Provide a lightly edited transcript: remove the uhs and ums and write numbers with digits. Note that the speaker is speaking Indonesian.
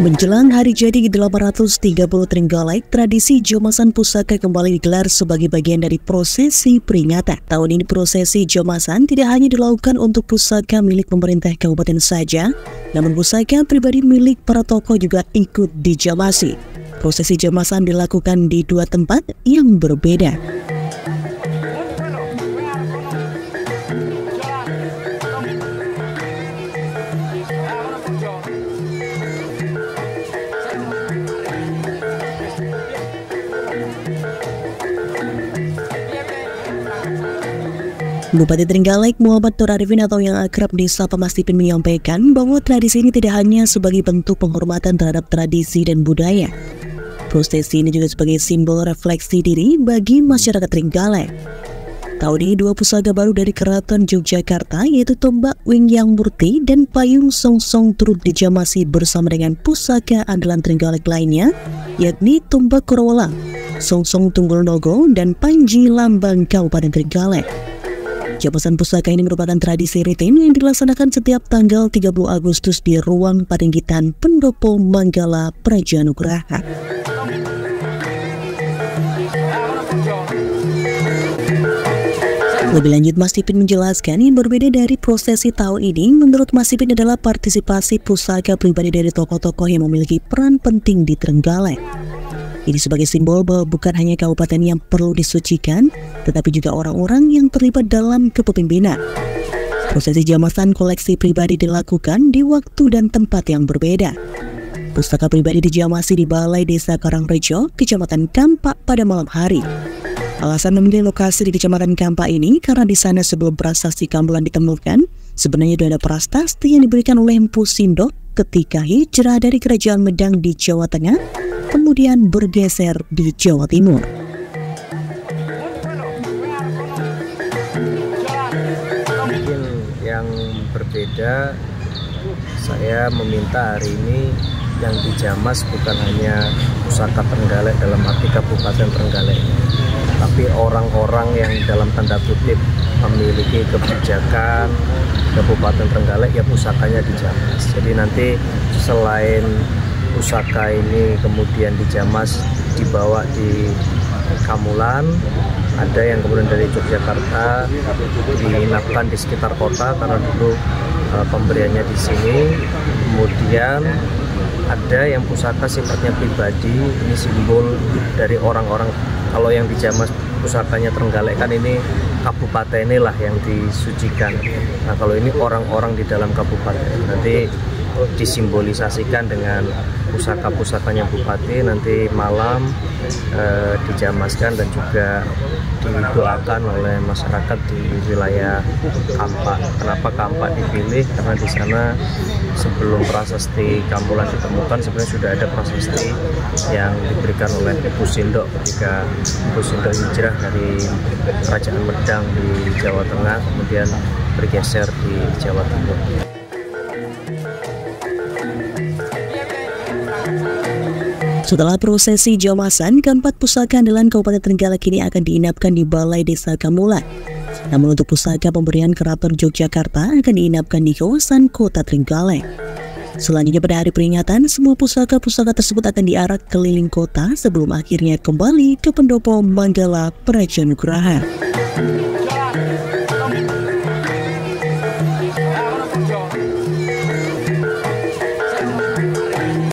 Menjelang hari jadi ke-830 Trenggalek, tradisi Jomasan Pusaka kembali digelar sebagai bagian dari prosesi peringatan. Tahun ini prosesi Jomasan tidak hanya dilakukan untuk pusaka milik pemerintah kabupaten saja, namun pusaka pribadi milik para tokoh juga ikut dijamasi. Prosesi Jomasan dilakukan di dua tempat yang berbeda. Bupati Trenggalek Muhammad Nur Arifin atau yang akrab disapa Mas Tipin menyampaikan bahwa tradisi ini tidak hanya sebagai bentuk penghormatan terhadap tradisi dan budaya. Prosesi ini juga sebagai simbol refleksi diri bagi masyarakat Trenggalek. Tahun ini dua pusaka baru dari Keraton Yogyakarta yaitu tombak Wingyang Murti dan payung Songsong turut dijamasi bersama dengan pusaka andalan Trenggalek lainnya yakni tombak Korowalang, Songsong Tunggul Nogo dan Panji lambang Kabupaten Trenggalek. Jamasan pusaka ini merupakan tradisi rutin yang dilaksanakan setiap tanggal 30 Agustus di Ruang Paringgitan Pendopo Manggala Prajanugraha. Lebih lanjut, Mas Tipin menjelaskan yang berbeda dari prosesi tahun ini, menurut Mas Tipin adalah partisipasi pusaka pribadi dari tokoh-tokoh yang memiliki peran penting di Trenggalek. Ini sebagai simbol bahwa bukan hanya kabupaten yang perlu disucikan, tetapi juga orang-orang yang terlibat dalam kepemimpinan. Prosesi jamasan koleksi pribadi dilakukan di waktu dan tempat yang berbeda. Pusaka pribadi dijamasi di Balai Desa Karangrejo, Kecamatan Kampak pada malam hari. Alasan memilih lokasi di Kecamatan Kampak ini karena di sana sebelum prasasti gamelan ditemukan, sebenarnya sudah ada prasasti yang diberikan oleh Empu Sindok ketika hijrah dari Kerajaan Medang di Jawa Tengah, kemudian bergeser di Jawa Timur. Mungkin yang berbeda, saya meminta hari ini yang dijamas bukan hanya pusaka Trenggalek dalam arti Kabupaten Trenggalek, tapi orang-orang yang dalam tanda kutip memiliki kebijakan Kabupaten Trenggalek ya pusakanya dijamas. Jadi nanti selain pusaka ini kemudian dijamas dibawa di Kamulan, ada yang kemudian dari Yogyakarta diinapkan di sekitar kota karena dulu pemberiannya di sini. Kemudian ada yang pusaka sifatnya pribadi, ini simbol dari orang-orang. Kalau yang dijamas pusakanya Trenggalek kan ini kabupaten inilah yang disucikan. Nah kalau ini orang-orang di dalam kabupaten, nanti disimbolisasikan dengan pusaka-pusakanya bupati, nanti malam dijamaskan dan juga didoakan oleh masyarakat di wilayah Kampak. Kenapa Kampak dipilih? Karena di sana sebelum prasasti Kamulan ditemukan sebenarnya sudah ada prasasti yang diberikan oleh Empu Sindok ketika Empu Sindok hijrah dari Kerajaan Medang di Jawa Tengah kemudian bergeser di Jawa Timur. Setelah prosesi jamasan, keempat pusaka andalan Kabupaten Trenggalek ini akan diinapkan di Balai Desa Kamulan. Namun untuk pusaka pemberian Keraton Yogyakarta akan diinapkan di kawasan Kota Trenggalek. Selanjutnya pada hari peringatan, semua pusaka-pusaka tersebut akan diarak keliling kota sebelum akhirnya kembali ke Pendopo Manggala Prajanugraha.